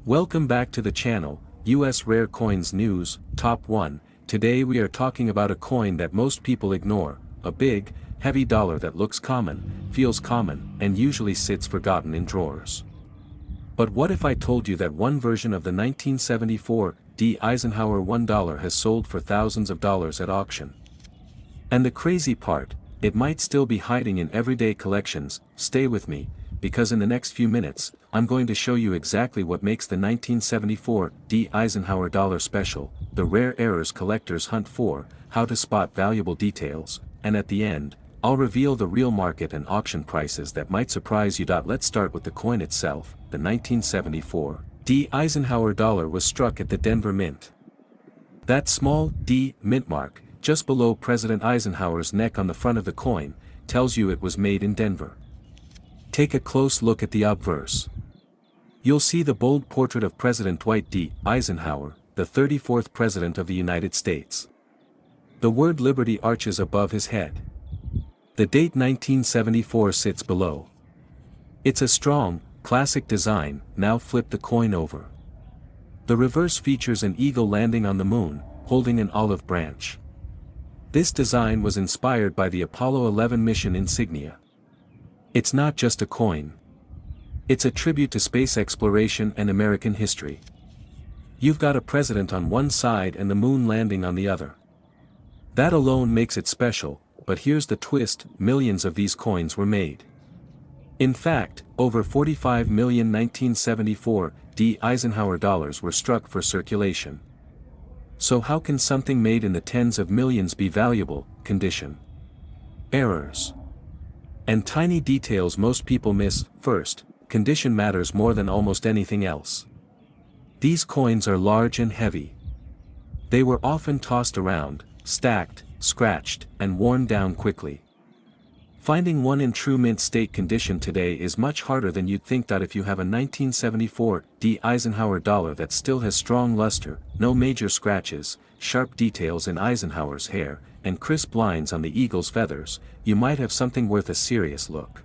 Welcome back to the channel, US Rare Coins News, Top 1. Today we are talking about a coin that most people ignore, a big, heavy dollar that looks common, feels common, and usually sits forgotten in drawers. But what if I told you that one version of the 1974 Eisenhower $1 has sold for thousands of dollars at auction? And the crazy part, it might still be hiding in everyday collections. Stay with me, because in the next few minutes, I'm going to show you exactly what makes the 1974 Eisenhower Dollar special, the rare errors collectors hunt for, how to spot valuable details, and at the end, I'll reveal the real market and auction prices that might surprise you. Let's start with the coin itself. The 1974 Eisenhower Dollar was struck at the Denver Mint. That small D mint mark, just below President Eisenhower's neck on the front of the coin, tells you it was made in Denver. Take a close look at the obverse. You'll see the bold portrait of President Dwight D. Eisenhower, the 34th President of the United States. The word Liberty arches above his head. The date 1974 sits below. It's a strong, classic design. Now flip the coin over. The reverse features an eagle landing on the moon, holding an olive branch. This design was inspired by the Apollo 11 mission insignia. It's not just a coin. It's a tribute to space exploration and American history. You've got a president on one side and the moon landing on the other. That alone makes it special, but here's the twist: millions of these coins were made. In fact, over 45 million 1974 Eisenhower dollars were struck for circulation. So how can something made in the tens of millions be valuable? Condition, errors, and tiny details most people miss. First, condition matters more than almost anything else. These coins are large and heavy. They were often tossed around, stacked, scratched, and worn down quickly. Finding one in true mint state condition today is much harder than you'd think. If you have a 1974 Eisenhower dollar that still has strong luster, no major scratches, sharp details in Eisenhower's hair, and crisp lines on the eagle's feathers, you might have something worth a serious look.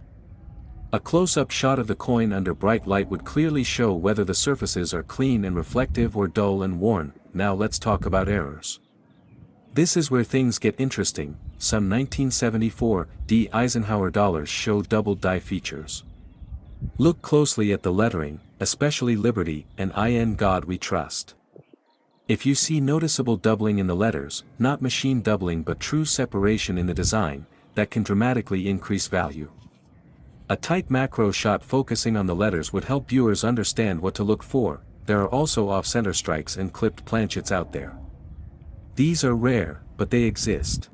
A close-up shot of the coin under bright light would clearly show whether the surfaces are clean and reflective or dull and worn. Now let's talk about errors. This is where things get interesting. Some 1974 Eisenhower dollars show double die features. Look closely at the lettering, especially Liberty and In God We Trust. If you see noticeable doubling in the letters, not machine doubling but true separation in the design, that can dramatically increase value. A tight macro shot focusing on the letters would help viewers understand what to look for. There are also off-center strikes and clipped planchets out there. These are rare, but they exist.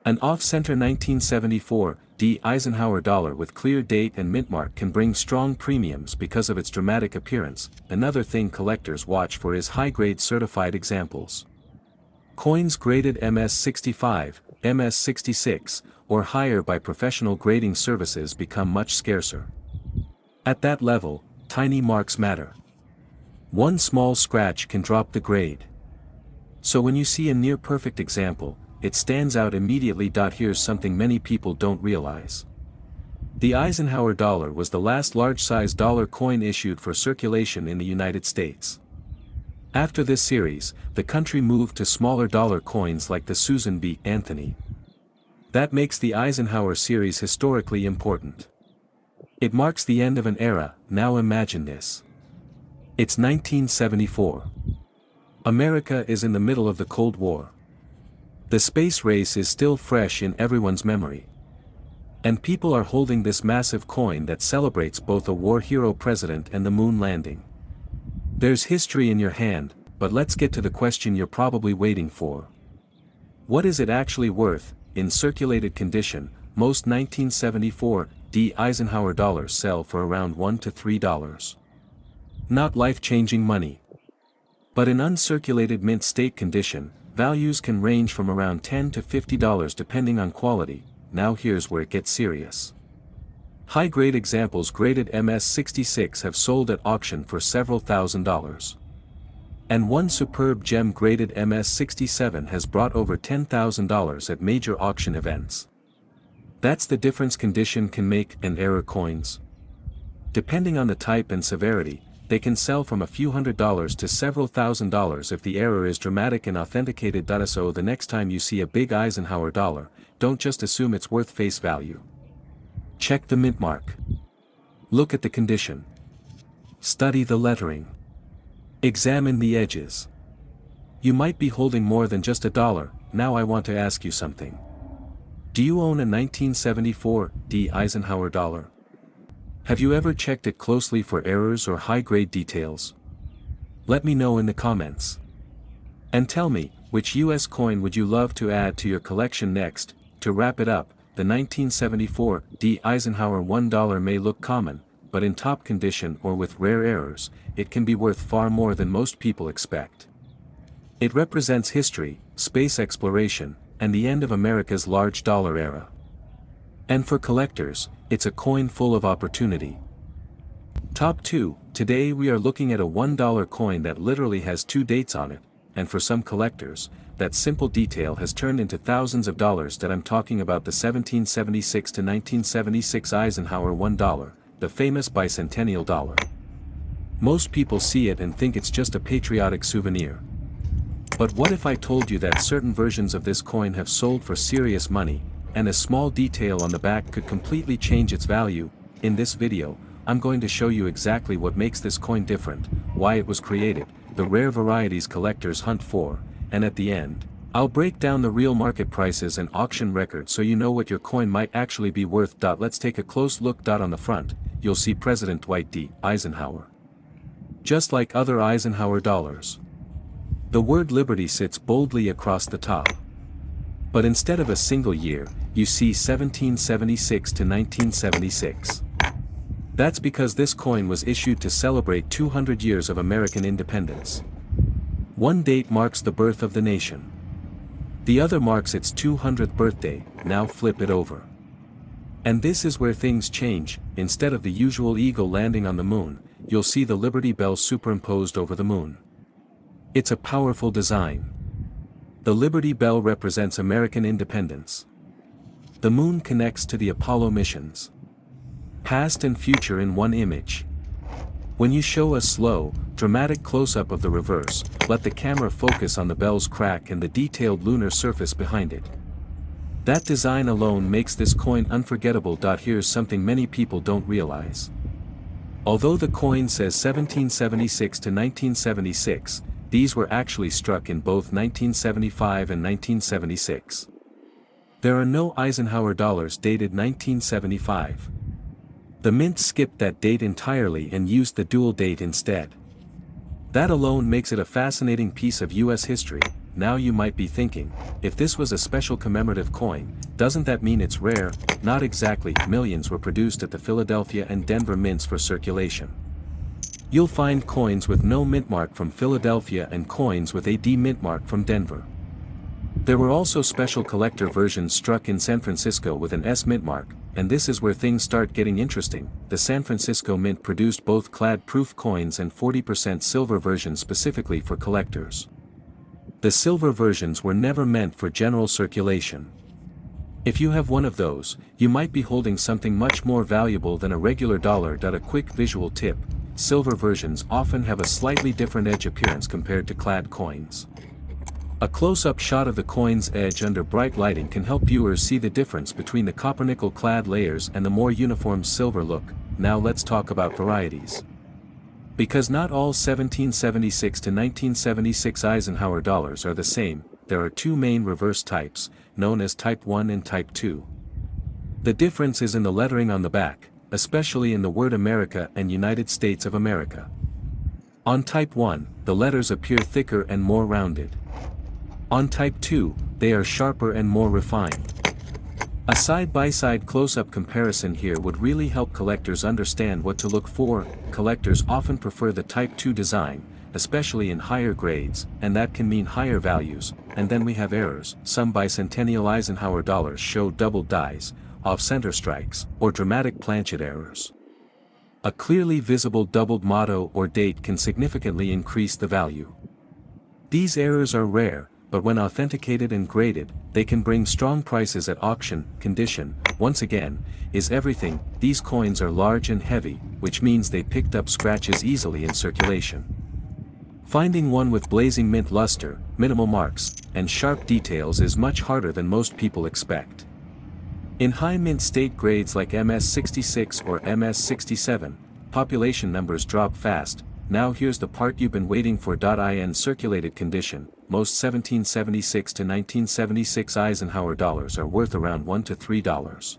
An off-center 1974 Eisenhower dollar with clear date and mint mark can bring strong premiums because of its dramatic appearance. Another thing collectors watch for is high-grade certified examples. Coins graded MS-65, MS-66, or higher by professional grading services become much scarcer. At that level, tiny marks matter. One small scratch can drop the grade. So when you see a near-perfect example, it stands out immediately. Here's something many people don't realize. The Eisenhower dollar was the last large-size dollar coin issued for circulation in the United States. After this series, the country moved to smaller dollar coins like the Susan B. Anthony. That makes the Eisenhower series historically important. It marks the end of an era. Now imagine this. It's 1974. America is in the middle of the Cold War. The space race is still fresh in everyone's memory. And people are holding this massive coin that celebrates both a war hero president and the moon landing. There's history in your hand, but let's get to the question you're probably waiting for. What is it actually worth? In circulated condition, most 1974 Eisenhower dollars sell for around $1 to $3. Not life-changing money. But in uncirculated mint state condition, values can range from around $10 to $50 depending on quality. Now here's where it gets serious. High-grade examples graded MS-66 have sold at auction for several $1,000s. And one superb gem graded MS-67 has brought over $10,000 at major auction events. That's the difference condition can make. And error coins. Depending on the type and severity, they can sell from a few $100s to several $1,000s if the error is dramatic and authenticated. So the next time you see a big Eisenhower dollar, don't just assume it's worth face value. Check the mint mark. Look at the condition. Study the lettering. Examine the edges. You might be holding more than just a dollar. Now I want to ask you something. Do you own a 1974 Eisenhower dollar? Have you ever checked it closely for errors or high-grade details? Let me know in the comments. And tell me, which US coin would you love to add to your collection next? To wrap it up, the 1974 Eisenhower $1 may look common, but in top condition or with rare errors, it can be worth far more than most people expect. It represents history, space exploration, and the end of America's large dollar era. And for collectors, it's a coin full of opportunity. Top 2, today we are looking at a $1 coin that literally has 2 dates on it, and for some collectors, that simple detail has turned into thousands of dollars. That I'm talking about the 1776 to 1976 Eisenhower $1, the famous Bicentennial Dollar. Most people see it and think it's just a patriotic souvenir. But what if I told you that certain versions of this coin have sold for serious money, and a small detail on the back could completely change its value? In this video, I'm going to show you exactly what makes this coin different, why it was created, the rare varieties collectors hunt for, and at the end, I'll break down the real market prices and auction records so you know what your coin might actually be worth. Let's take a close look. On the front, you'll see President Dwight D. Eisenhower. Just like other Eisenhower dollars, the word liberty sits boldly across the top. But instead of a single year, you see 1776 to 1976. That's because this coin was issued to celebrate 200 years of American independence. One date marks the birth of the nation. The other marks its 200th birthday. Now flip it over. And this is where things change. Instead of the usual eagle landing on the moon, you'll see the Liberty Bell superimposed over the moon. It's a powerful design. The Liberty Bell represents American independence. The moon connects to the Apollo missions. Past and future in one image. When you show a slow, dramatic close-up of the reverse, let the camera focus on the bell's crack and the detailed lunar surface behind it. That design alone makes this coin unforgettable. Here's something many people don't realize. Although the coin says 1776 to 1976, these were actually struck in both 1975 and 1976. There are no Eisenhower dollars dated 1975. The mint skipped that date entirely and used the dual date instead. That alone makes it a fascinating piece of US history. Now you might be thinking, if this was a special commemorative coin, doesn't that mean it's rare? Not exactly. Millions were produced at the Philadelphia and Denver mints for circulation. You'll find coins with no mint mark from Philadelphia and coins with a D mint mark from Denver. There were also special collector versions struck in San Francisco with an S mint mark, and this is where things start getting interesting. The San Francisco Mint produced both clad proof coins and 40% silver versions specifically for collectors. The silver versions were never meant for general circulation. If you have one of those, you might be holding something much more valuable than a regular dollar. A quick visual tip: silver versions often have a slightly different edge appearance compared to clad coins. A close-up shot of the coin's edge under bright lighting can help viewers see the difference between the copper-nickel clad layers and the more uniform silver look. Now let's talk about varieties. Because not all 1776 to 1976 Eisenhower dollars are the same, there are two main reverse types, known as Type 1 and Type 2. The difference is in the lettering on the back, especially in the word America and United States of America. On Type 1, the letters appear thicker and more rounded. On Type 2, they are sharper and more refined. A side-by-side close-up comparison here would really help collectors understand what to look for. Collectors often prefer the Type 2 design, especially in higher grades, and that can mean higher values. And then we have errors. Some Bicentennial Eisenhower dollars show doubled dies, off-center strikes, or dramatic planchet errors. A clearly visible doubled motto or date can significantly increase the value. These errors are rare, but when authenticated and graded, they can bring strong prices at auction. Condition: once again, is everything. These coins are large and heavy, which means they picked up scratches easily in circulation. Finding one with blazing mint luster, minimal marks, and sharp details is much harder than most people expect. In high mint state grades like MS66 or MS67, population numbers drop fast. Now here's the part you've been waiting for. In circulated condition, most 1776 to 1976 Eisenhower dollars are worth around $1 to $3.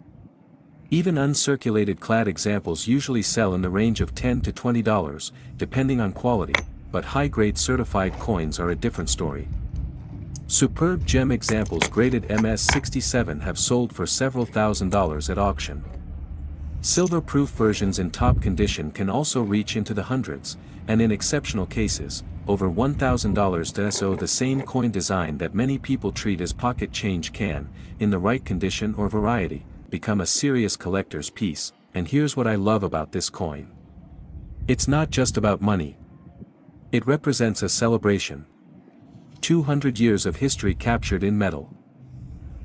Even uncirculated clad examples usually sell in the range of $10 to $20, depending on quality, but high-grade certified coins are a different story. Superb gem examples graded MS67 have sold for several $1,000s at auction. Silver-proof versions in top condition can also reach into the hundreds, and in exceptional cases, over $1,000. So the same coin design that many people treat as pocket change can, in the right condition or variety, become a serious collector's piece. And here's what I love about this coin. It's not just about money. It represents a celebration. 200 years of history captured in metal.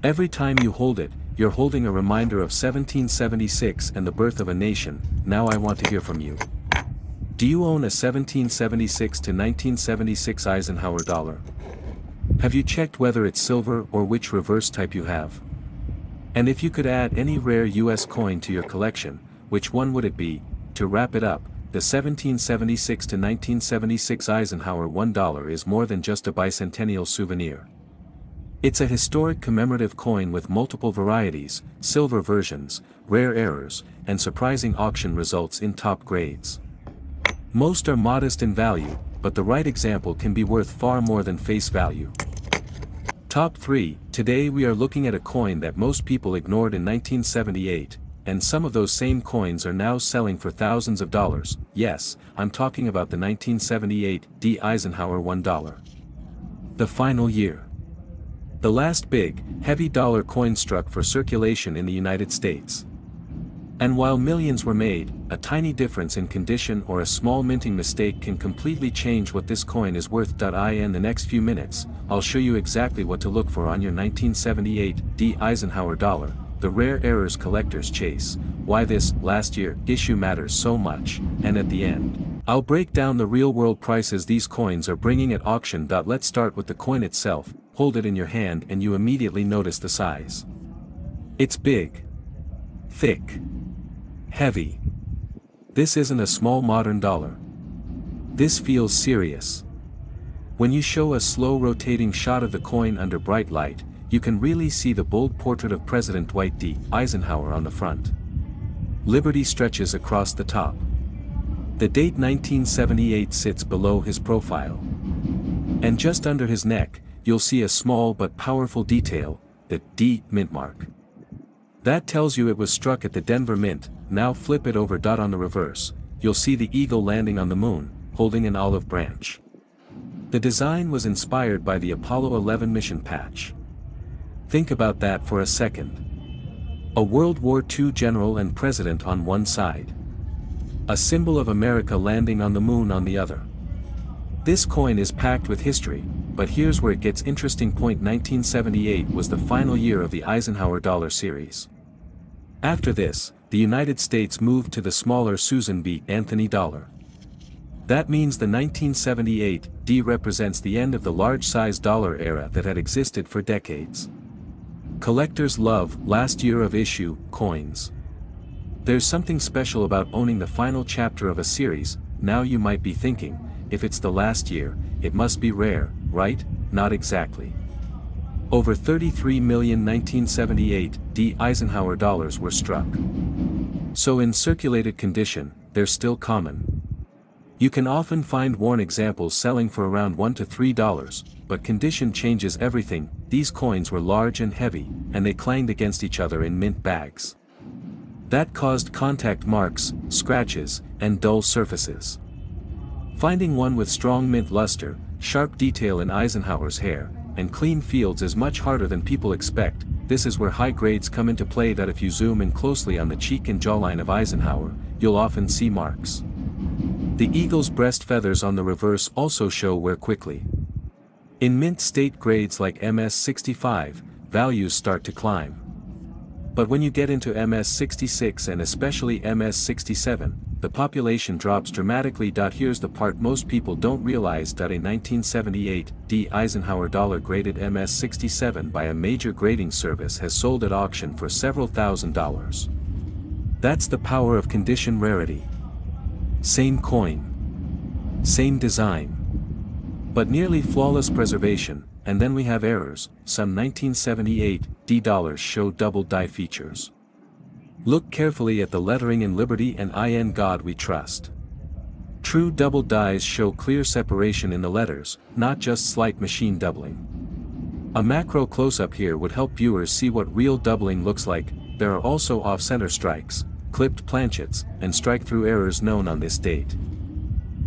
Every time you hold it, you're holding a reminder of 1776 and the birth of a nation. Now I want to hear from you. Do you own a 1776 to 1976 Eisenhower dollar? Have you checked whether it's silver or which reverse type you have? And if you could add any rare US coin to your collection, which one would it be? To wrap it up, the 1776 to 1976 Eisenhower $1 is more than just a bicentennial souvenir. It's a historic commemorative coin with multiple varieties, silver versions, rare errors, and surprising auction results in top grades. Most are modest in value, but the right example can be worth far more than face value. Top 3. Today we are looking at a coin that most people ignored in 1978, and some of those same coins are now selling for thousands of dollars. Yes, I'm talking about the 1978 Eisenhower $1. The final year. The last big, heavy dollar coin struck for circulation in the United States. And while millions were made, a tiny difference in condition or a small minting mistake can completely change what this coin is worth. In the next few minutes, I'll show you exactly what to look for on your 1978 Eisenhower dollar, the rare errors collectors chase, why this last year issue matters so much, and at the end, I'll break down the real-world prices these coins are bringing at auction. Let's start with the coin itself. Hold it in your hand and you immediately notice the size. It's big, thick, heavy. This isn't a small modern dollar. This feels serious. When you show a slow rotating shot of the coin under bright light, you can really see the bold portrait of President Dwight D. Eisenhower on the front. Liberty stretches across the top. The date 1978 sits below his profile. And just under his neck, you'll see a small but powerful detail, the D mint mark. That tells you it was struck at the Denver Mint. Now flip it over. On the reverse, you'll see the eagle landing on the moon, holding an olive branch. The design was inspired by the Apollo 11 mission patch. Think about that for a second. A World War II general and president on one side. A symbol of America landing on the moon on the other. This coin is packed with history, but here's where it gets interesting. 1978 was the final year of the Eisenhower Dollar series. After this, the United States moved to the smaller Susan B. Anthony dollar. That means the 1978 D represents the end of the large-sized dollar era that had existed for decades. Collectors love last year of issue coins. There's something special about owning the final chapter of a series. Now you might be thinking, if it's the last year, it must be rare, right? Not exactly. Over 33 million 1978 D Eisenhower dollars were struck. So in circulated condition, they're still common. You can often find worn examples selling for around $1 to $3, but condition changes everything. These coins were large and heavy, and they clanged against each other in mint bags. That caused contact marks, scratches, and dull surfaces. Finding one with strong mint luster, sharp detail in Eisenhower's hair, and clean fields is much harder than people expect. This is where high grades come into play. If you zoom in closely on the cheek and jawline of Eisenhower, you'll often see marks. The eagle's breast feathers on the reverse also show wear quickly. In mint state grades like MS65, values start to climb. But when you get into MS-66 and especially MS-67, the population drops dramatically. Here's the part most people don't realize: a 1978 D Eisenhower Dollar graded MS-67 by a major grading service has sold at auction for several $1,000s. That's the power of condition rarity. Same coin, same design, but nearly flawless preservation. And then we have errors. Some 1978 D dollars show double die features. Look carefully at the lettering in Liberty and In God We Trust. True double dies show clear separation in the letters, not just slight machine doubling. A macro close-up here would help viewers see what real doubling looks like. There are also off-center strikes, clipped planchets, and strike-through errors known on this date.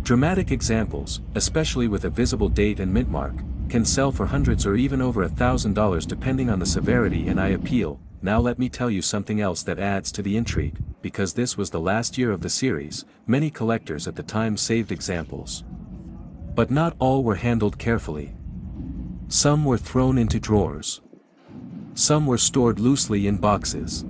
Dramatic examples, especially with a visible date and mint mark, can sell for hundreds or even over $1,000 depending on the severity. And I appeal. Now let me tell you something else that adds to the intrigue. Because this was the last year of the series, many collectors at the time saved examples. But not all were handled carefully. Some were thrown into drawers. Some were stored loosely in boxes.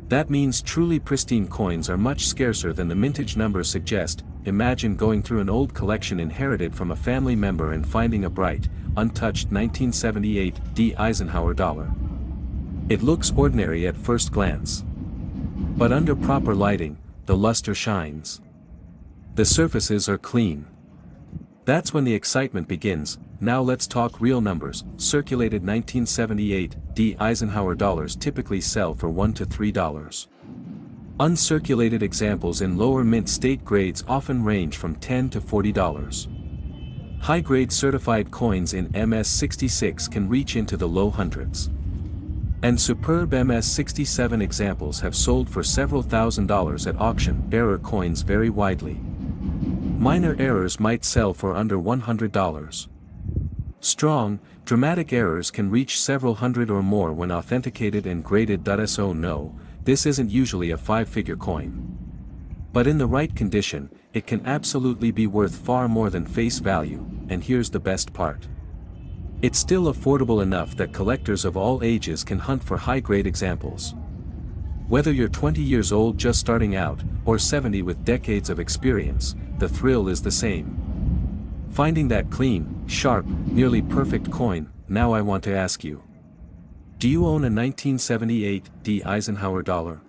That means truly pristine coins are much scarcer than the mintage numbers suggest. Imagine going through an old collection inherited from a family member and finding a bright, untouched 1978 D Eisenhower Dollar. It looks ordinary at first glance. But under proper lighting, the luster shines. The surfaces are clean. That's when the excitement begins. Now let's talk real numbers. Circulated 1978 D Eisenhower dollars typically sell for $1 to $3. Uncirculated examples in lower mint state grades often range from $10 to $40. High-grade certified coins in MS-66 can reach into the low hundreds. And superb MS-67 examples have sold for several $1,000s at auction. Error coins vary widely. Minor errors might sell for under $100. Strong, dramatic errors can reach several hundred or more when authenticated and graded. So no, this isn't usually a five-figure coin. But in the right condition, it can absolutely be worth far more than face value. And here's the best part. It's still affordable enough that collectors of all ages can hunt for high-grade examples. Whether you're 20 years old just starting out, or 70 with decades of experience, the thrill is the same. Finding that clean, sharp, nearly perfect coin. Now I want to ask you. Do you own a 1978 D Eisenhower Dollar?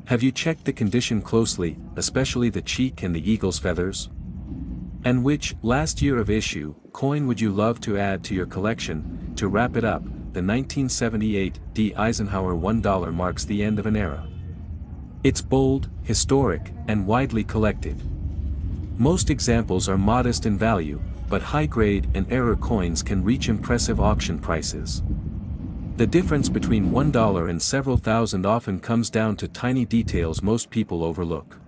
Have you checked the condition closely, especially the cheek and the eagle's feathers? And which, last year of issue, coin would you love to add to your collection? To wrap it up, the 1978 D Eisenhower $1 marks the end of an era. It's bold, historic, and widely collected. Most examples are modest in value, but high-grade and error coins can reach impressive auction prices. The difference between $1 and several thousand often comes down to tiny details most people overlook.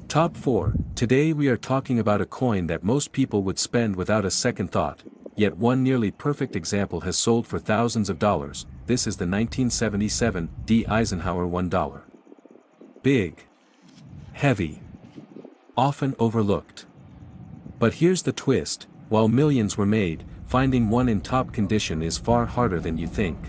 Top 4. Today we are talking about a coin that most people would spend without a second thought, yet one nearly perfect example has sold for thousands of dollars. This is the 1977 D Eisenhower $1. Big. Heavy. Often overlooked. But here's the twist: while millions were made, finding one in top condition is far harder than you think.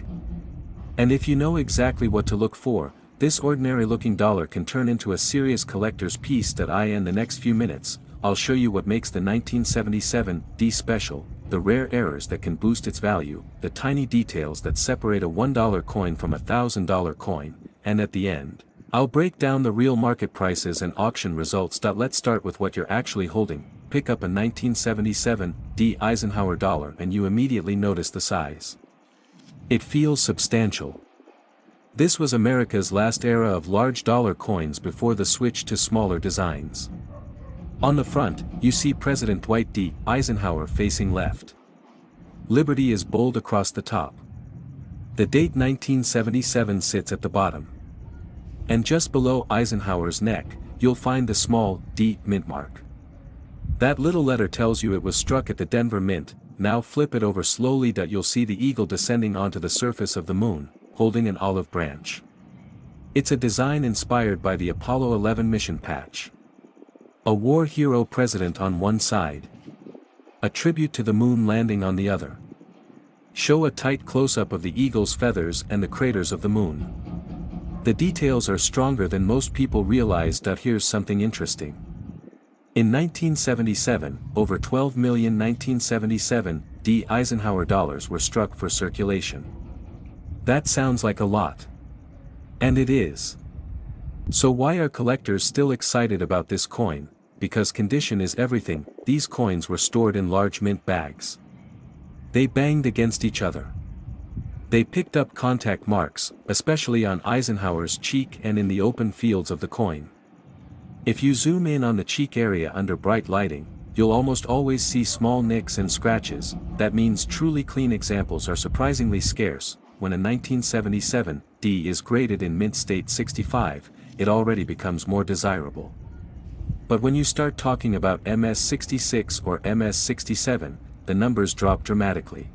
And if you know exactly what to look for, this ordinary-looking dollar can turn into a serious collector's piece. In the next few minutes, I'll show you what makes the 1977 D special, the rare errors that can boost its value, the tiny details that separate a $1 coin from a $1,000 coin, and at the end, I'll break down the real market prices and auction results. Let's start with what you're actually holding. Pick up a 1977 D Eisenhower Dollar and you immediately notice the size. It feels substantial. This was America's last era of large dollar coins before the switch to smaller designs. On the front, you see President Dwight D. Eisenhower facing left. Liberty is bold across the top. The date 1977 sits at the bottom. And just below Eisenhower's neck, you'll find the small D mint mark. That little letter tells you it was struck at the Denver Mint. Now flip it over slowly. You'll see the eagle descending onto the surface of the moon, holding an olive branch. It's a design inspired by the Apollo 11 mission patch. A war hero president on one side. A tribute to the moon landing on the other. Show a tight close-up of the eagle's feathers and the craters of the moon. The details are stronger than most people realize. Here's something interesting. In 1977, over 12 million 1977 Eisenhower dollars were struck for circulation. That sounds like a lot. And it is. So why are collectors still excited about this coin? Because condition is everything. These coins were stored in large mint bags. They banged against each other. They picked up contact marks, especially on Eisenhower's cheek and in the open fields of the coin. If you zoom in on the cheek area under bright lighting, you'll almost always see small nicks and scratches. That means truly clean examples are surprisingly scarce. When a 1977 D is graded in mint state 65, it already becomes more desirable. But when you start talking about MS66 or MS67, the numbers drop dramatically.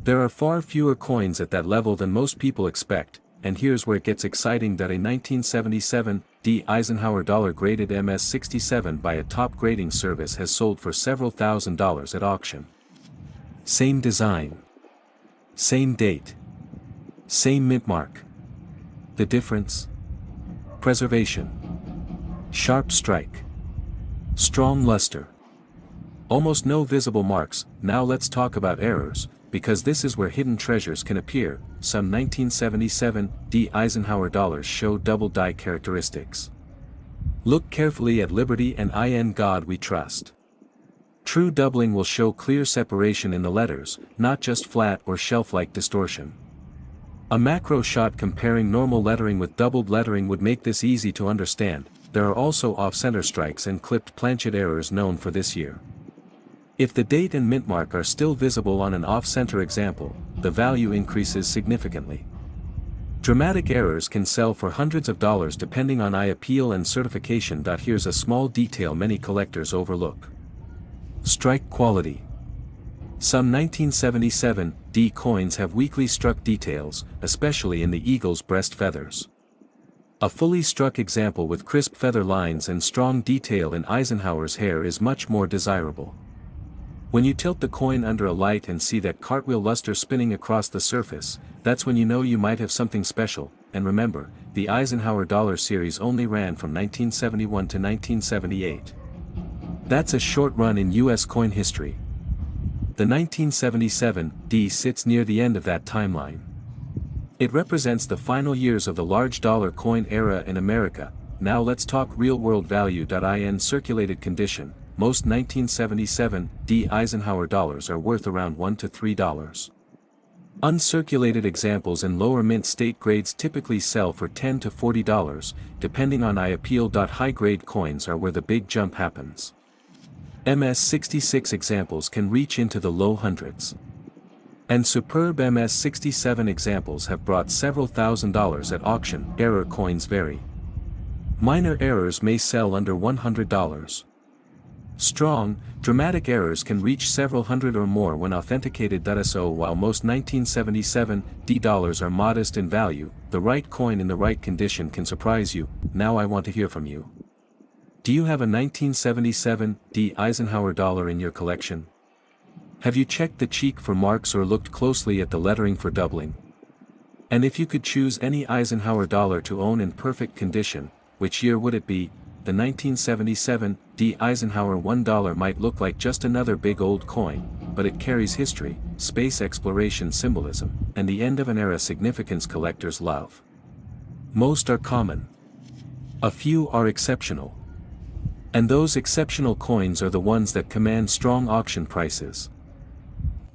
There are far fewer coins at that level than most people expect, and here's where it gets exciting. A 1977 D Eisenhower Dollar graded MS67 by a top grading service has sold for several $1,000s at auction. Same design. Same date. Same mint mark. The difference? Preservation. Sharp strike. Strong luster. Almost no visible marks. Now let's talk about errors, because this is where hidden treasures can appear. Some 1977 D Eisenhower dollars show double die characteristics. Look carefully at Liberty and In God We Trust. True doubling will show clear separation in the letters, not just flat or shelf-like distortion. A macro shot comparing normal lettering with doubled lettering would make this easy to understand. There are also off-center strikes and clipped planchet errors known for this year. If the date and mint mark are still visible on an off-center example, the value increases significantly. Dramatic errors can sell for hundreds of dollars depending on appeal and certification. Here's a small detail many collectors overlook. Strike quality. Some 1977 D coins have weakly struck details, especially in the eagle's breast feathers. A fully struck example with crisp feather lines and strong detail in Eisenhower's hair is much more desirable. When you tilt the coin under a light and see that cartwheel luster spinning across the surface, that's when you know you might have something special. And remember, the Eisenhower Dollar series only ran from 1971 to 1978. That's a short run in US coin history. The 1977 D sits near the end of that timeline. It represents the final years of the large dollar coin era in America. Now let's talk real-world value. In circulated condition, most 1977 D Eisenhower dollars are worth around $1 to $3. Uncirculated examples in lower mint state grades typically sell for $10 to $40, depending on appeal. High-grade coins are where the big jump happens. MS66 examples can reach into the low hundreds. And superb MS67 examples have brought several $1,000s at auction. Error coins vary. Minor errors may sell under $100. Strong, dramatic errors can reach several hundred or more when authenticated. So while most 1977 D dollars are modest in value, the right coin in the right condition can surprise you. Now I want to hear from you. Do you have a 1977 D Eisenhower dollar in your collection? Have you checked the cheek for marks or looked closely at the lettering for doubling? And if you could choose any Eisenhower dollar to own in perfect condition, which year would it be? The 1977 D Eisenhower $1 might look like just another big old coin, but it carries history, space exploration symbolism, and the end of an era significance collectors love. Most are common. A few are exceptional. And those exceptional coins are the ones that command strong auction prices.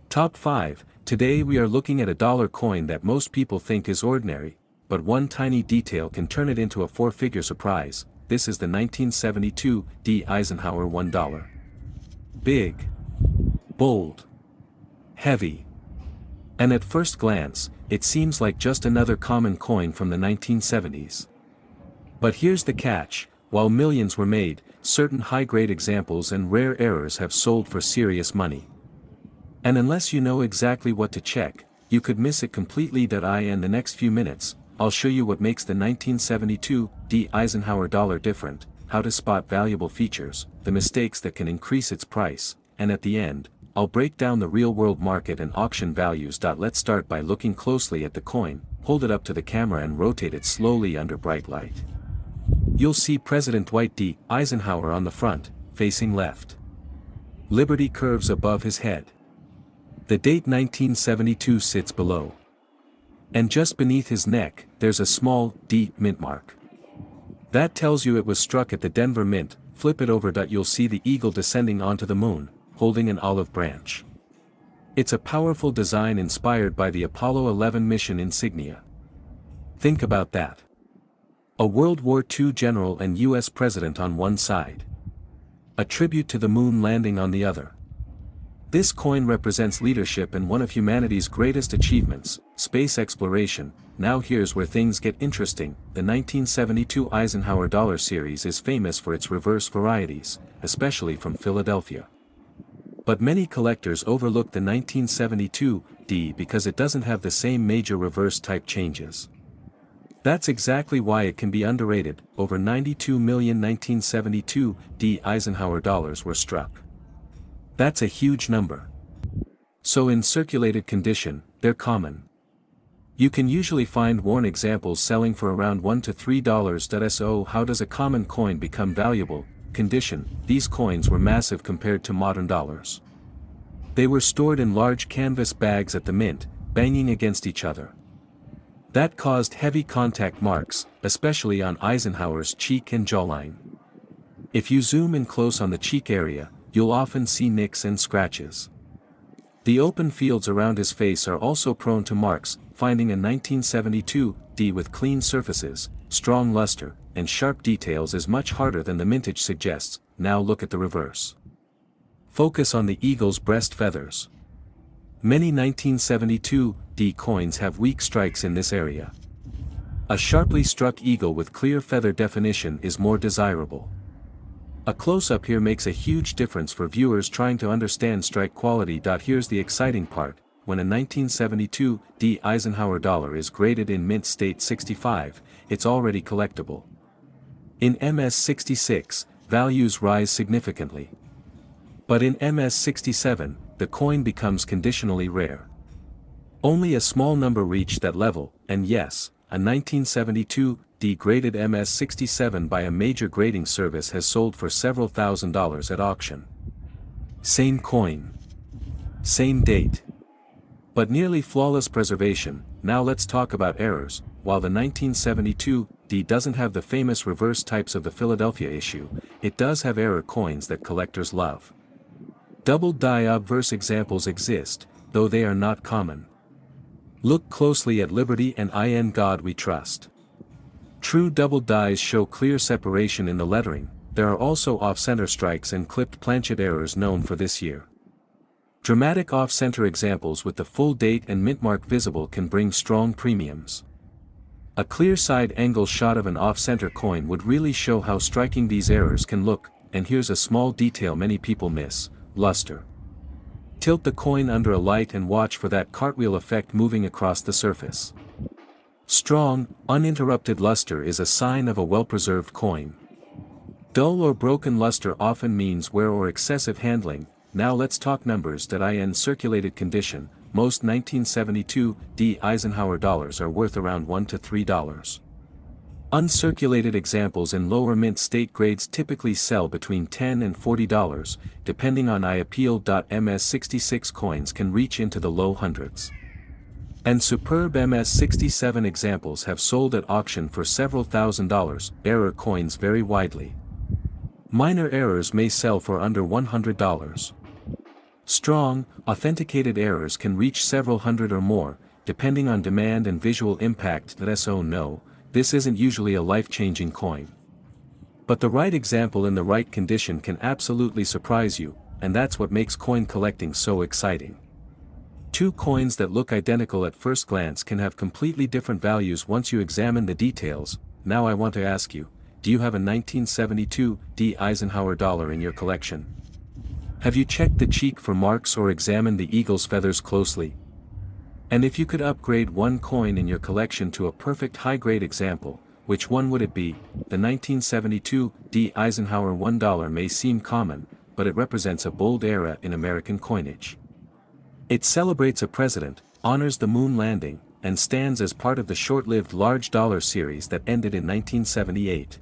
Top 5. Today we are looking at a dollar coin that most people think is ordinary, but one tiny detail can turn it into a four-figure surprise. This is the 1972 D Eisenhower $1. Big. Bold. Heavy. And at first glance, it seems like just another common coin from the 1970s. But here's the catch: while millions were made, certain high-grade examples and rare errors have sold for serious money. And unless you know exactly what to check, you could miss it completely. In the next few minutes, I'll show you what makes the 1972 D Eisenhower dollar different, how to spot valuable features, the mistakes that can increase its price, and at the end, I'll break down the real-world market and auction values. Let's start by looking closely at the coin. Hold it up to the camera and rotate it slowly under bright light. You'll see President Dwight D. Eisenhower on the front, facing left. Liberty curves above his head. The date 1972 sits below. And just beneath his neck, there's a small D mint mark. That tells you it was struck at the Denver Mint. Flip it over. You'll see the eagle descending onto the moon, holding an olive branch. It's a powerful design inspired by the Apollo 11 mission insignia. Think about that. A World War II general and US president on one side. A tribute to the moon landing on the other. This coin represents leadership and one of humanity's greatest achievements, space exploration. Now here's where things get interesting. The 1972 Eisenhower Dollar series is famous for its reverse varieties, especially from Philadelphia. But many collectors overlook the 1972 D because it doesn't have the same major reverse type changes. That's exactly why it can be underrated. Over 92 million 1972 D Eisenhower dollars were struck. That's a huge number. So in circulated condition, they're common. You can usually find worn examples selling for around $1 to $3. So how does a common coin become valuable? Condition: these coins were massive compared to modern dollars. They were stored in large canvas bags at the mint, banging against each other. That caused heavy contact marks, especially on Eisenhower's cheek and jawline. If you zoom in close on the cheek area, you'll often see nicks and scratches. The open fields around his face are also prone to marks. Finding a 1972 D with clean surfaces, strong luster, and sharp details is much harder than the mintage suggests. Now look at the reverse. Focus on the eagle's breast feathers. Many 1972 D coins have weak strikes in this area. A sharply struck eagle with clear feather definition is more desirable. A close-up here makes a huge difference for viewers trying to understand strike quality. Here's the exciting part: when a 1972 D Eisenhower dollar is graded in mint state 65, it's already collectible. In MS 66, values rise significantly. But in MS 67, the coin becomes conditionally rare. Only a small number reach that level, and yes, a 1972 D graded MS 67 by a major grading service has sold for several $1,000s at auction. Same coin. Same date. But nearly flawless preservation. Now let's talk about errors. While the 1972 D doesn't have the famous reverse types of the Philadelphia issue, it does have error coins that collectors love. Double die obverse examples exist, though they are not common. Look closely at Liberty and In God We Trust. True double dies show clear separation in the lettering. There are also off-center strikes and clipped planchet errors known for this year. Dramatic off-center examples with the full date and mint mark visible can bring strong premiums. A clear side angle shot of an off-center coin would really show how striking these errors can look. And here's a small detail many people miss: luster. Tilt the coin under a light and watch for that cartwheel effect moving across the surface. Strong, uninterrupted luster is a sign of a well-preserved coin. Dull or broken luster often means wear or excessive handling. Now let's talk numbers. In circulated condition, most 1972 D Eisenhower dollars are worth around $1 to $3. Uncirculated examples in lower mint state grades typically sell between $10 and $40, depending on IAPL. MS 66 coins can reach into the low hundreds. And superb MS 67 examples have sold at auction for several $1,000s. Error coins vary widely. Minor errors may sell for under $100. Strong, authenticated errors can reach several hundred or more, depending on demand and visual impact. So no, this isn't usually a life-changing coin. But the right example in the right condition can absolutely surprise you, and that's what makes coin collecting so exciting. Two coins that look identical at first glance can have completely different values once you examine the details. Now I want to ask you, do you have a 1972 D Eisenhower dollar in your collection? Have you checked the cheek for marks or examined the eagle's feathers closely? And if you could upgrade one coin in your collection to a perfect high-grade example, which one would it be? The 1972 D Eisenhower $1 may seem common, but it represents a bold era in American coinage. It celebrates a president, honors the moon landing, and stands as part of the short-lived large dollar series that ended in 1978.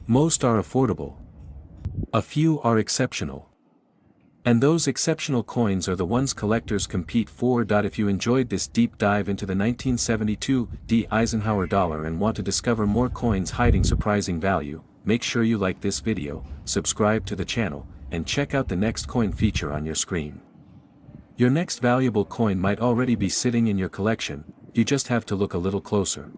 Most are affordable. A few are exceptional. And those exceptional coins are the ones collectors compete for. If you enjoyed this deep dive into the 1972 Eisenhower Dollar and want to discover more coins hiding surprising value, make sure you like this video, subscribe to the channel, and check out the next coin feature on your screen. Your next valuable coin might already be sitting in your collection, you just have to look a little closer.